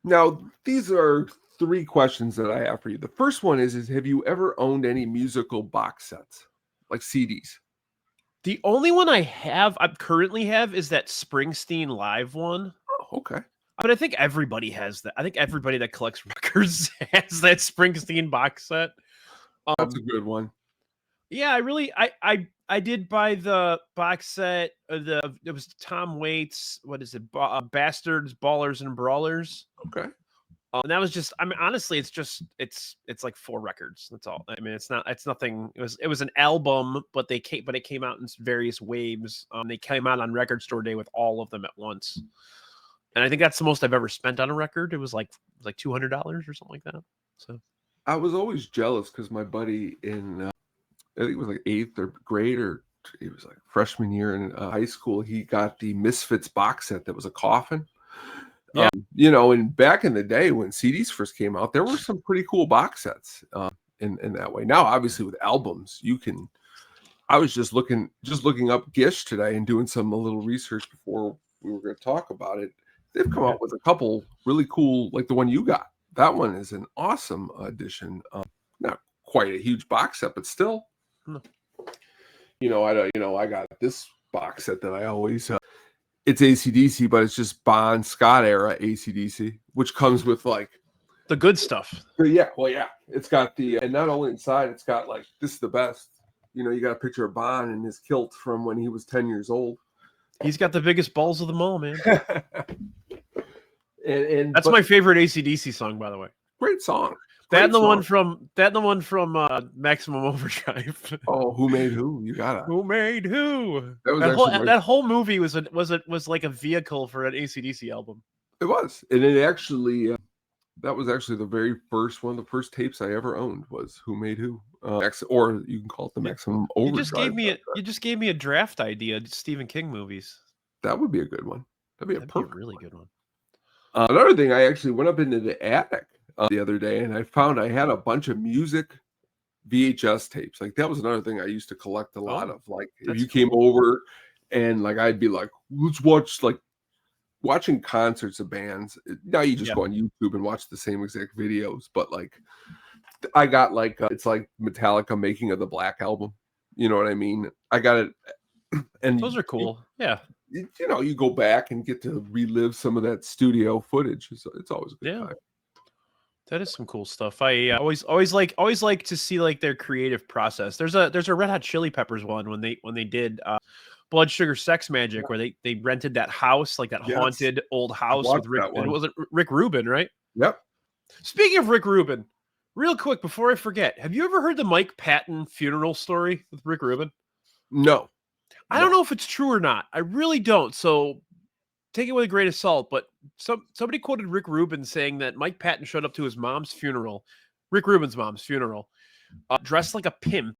Now, these are three questions that I have for you. The first one is have you ever owned any musical box sets, like CDs? The only one I currently have is that Springsteen live one. Oh, okay. But I think everybody has that. I think everybody that collects records has that Springsteen box set. That's a good one. Yeah, I did buy the box set. It was Tom Waits. What is it? Bastards, Ballers, and Brawlers. Okay. And that was just. I mean, honestly, it's like 4 records. That's all. I mean, it's not. It's nothing. It was an album, but it came out in various waves. They came out on Record Store Day with all of them at once. And I think that's the most I've ever spent on a record. It was like $200 or something like that. So I was always jealous because my buddy in, I think it was like 8th grade, or it was like freshman year in high school, he got the Misfits box set that was a coffin. yeah, And back in the day when CDs first came out, there were some pretty cool box sets in that way. Now, obviously, with albums, you can. I was just looking up Gish today and doing a little research before we were going to talk about it. They've come out with a couple really cool, like the one you got. That one is an awesome addition. Not quite a huge box set, but still. Hmm. I got this box set that I always. It's AC/DC, but it's just Bon Scott era AC/DC, which comes with like the good stuff. Yeah, well, yeah, it's got and not only inside, it's got like this is the best. You got a picture of Bon in his kilt from when he was 10 years old. He's got the biggest balls of them all, man. and that's my favorite AC/DC song, by the way. Great song. That and the one from Maximum Overdrive. Oh, Who Made Who? You got it. Who Made Who? That whole movie was like a vehicle for an AC/DC album. It was, and it actually that was actually the very first one. The first tapes I ever owned was Who Made Who, or you can call it the Maximum Overdrive. You just gave me a draft idea. Stephen King movies. That would be a good one. That'd be a really good one. Another thing, I actually went up into the attic the other day, and I found I had a bunch of music VHS tapes. Like that was another thing I used to collect a lot of. Like if you came over, and like I'd be like, let's watch watching concerts of bands. Now you just go on YouTube and watch the same exact videos, but like I got like it's like Metallica Making of the Black album. You know what I mean? I got it, and those are cool. Yeah. You go back and get to relive some of that studio footage. It's always a good time. That is some cool stuff. I always like to see like their creative process. There's a Red Hot Chili Peppers one when they did Blood Sugar Sex Magic, where they rented that house, like that haunted old house with Rick. And it was Rick Rubin, right? Yep. Speaking of Rick Rubin, real quick before I forget, have you ever heard the Mike Patton funeral story with Rick Rubin? No. I don't know if it's true or not. I really don't. So take it with a grain of salt. But somebody quoted Rick Rubin saying that Mike Patton showed up to his mom's funeral, Rick Rubin's mom's funeral, dressed like a pimp